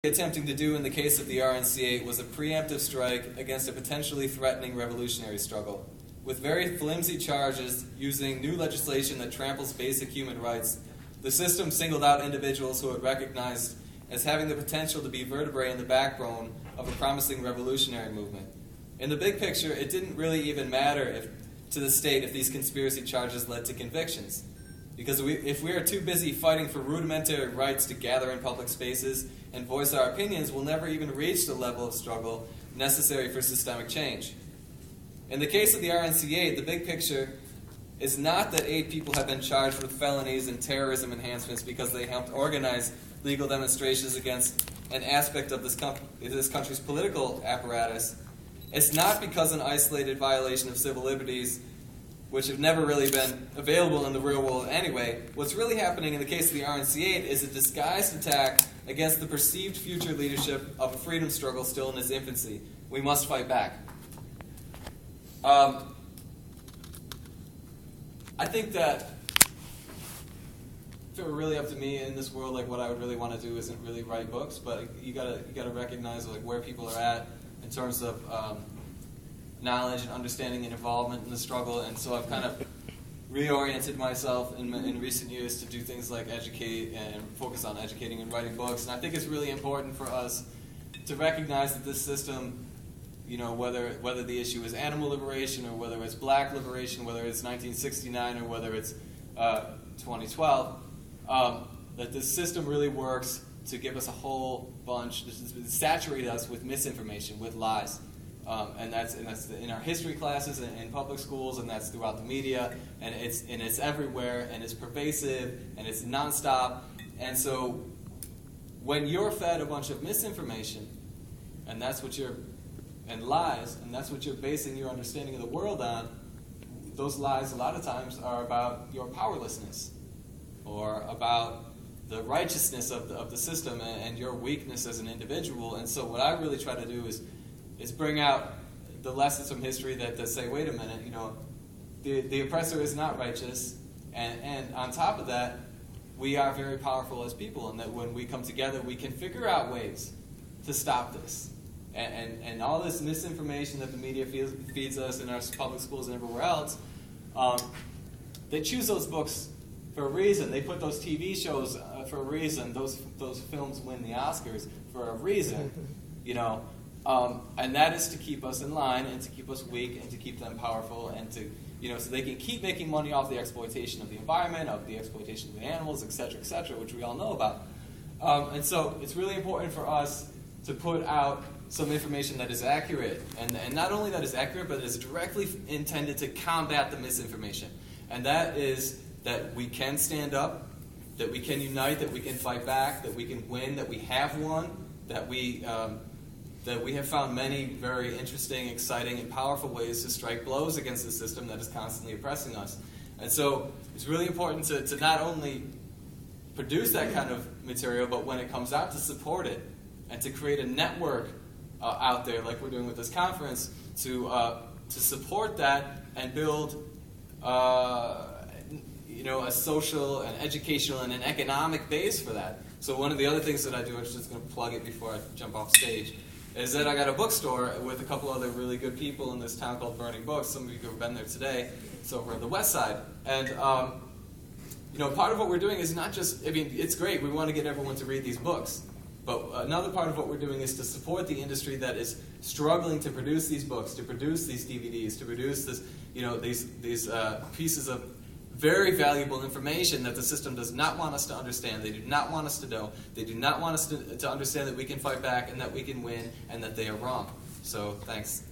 attempting to do in the case of the RNCA was a preemptive strike against a potentially threatening revolutionary struggle. With very flimsy charges using new legislation that tramples basic human rights, the system singled out individuals who it recognized as having the potential to be vertebrae in the backbone of a promising revolutionary movement. In the big picture, it didn't really even matter to the state if these conspiracy charges led to convictions. Because if we are too busy fighting for rudimentary rights to gather in public spaces and voice our opinions, we'll never even reach the level of struggle necessary for systemic change. In the case of the RNCA, the big picture is not that 8 people have been charged with felonies and terrorism enhancements because they helped organize legal demonstrations against an aspect of this country's political apparatus. It's not because an isolated violation of civil liberties, which have never really been available in the real world anyway. What's really happening in the case of the RNCA is a disguised attack against the perceived future leadership of a freedom struggle still in its infancy. We must fight back. I think that if it were really up to me in this world, like what I would really want to do isn't really write books, but you gotta recognize like where people are at in terms of knowledge and understanding and involvement in the struggle, and so I've kind of reoriented myself in recent years to do things like educate and focus on educating and writing books. And I think it's really important for us to recognize that this system, you know, whether the issue is animal liberation or whether it's black liberation, whether it's 1969 or whether it's 2012, that this system really works to give us a whole bunch, saturate us with misinformation, with lies. And that's in our history classes and in public schools, and that's throughout the media, and it's everywhere, and it's pervasive, and it's nonstop. And so when you're fed a bunch of misinformation, and lies, and that's what you're basing your understanding of the world on, those lies a lot of times are about your powerlessness, or about the righteousness of the system and your weakness as an individual. And so what I really try to do is bring out the lessons from history that say, wait a minute, you know, the oppressor is not righteous, and on top of that, we are very powerful as people, and that when we come together, we can figure out ways to stop this. And all this misinformation that the media feeds us in our public schools and everywhere else, they choose those books for a reason. They put those TV shows for a reason. Those films win the Oscars for a reason, you know. And that is to keep us in line and to keep us weak and to keep them powerful and to, you know, so they can keep making money off the exploitation of the environment, of the exploitation of the animals, et cetera, which we all know about. And so it's really important for us to put out some information that is accurate, and not only that is accurate, but is directly intended to combat the misinformation. And that is that we can stand up, that we can unite, that we can fight back, that we can win, that we have won, that we have found many very interesting, exciting, and powerful ways to strike blows against the system that is constantly oppressing us. And so it's really important to not only produce that kind of material, but when it comes out, to support it and to create a network out there, like we're doing with this conference, to support that and build you know, a social and educational and an economic base for that. So one of the other things that I do, I'm just going to plug it before I jump off stage, is that I got a bookstore with a couple other really good people in this town called Burning Books. Some of you have been there today. It's over on the west side. And, you know, part of what we're doing is not just, I mean, it's great. We want to get everyone to read these books. But another part of what we're doing is to support the industry that is struggling to produce these books, to produce these DVDs, to produce this, you know, these pieces of very valuable information that the system does not want us to understand. They do not want us to know. They do not want us to understand that we can fight back and that we can win and that they are wrong. So, thanks.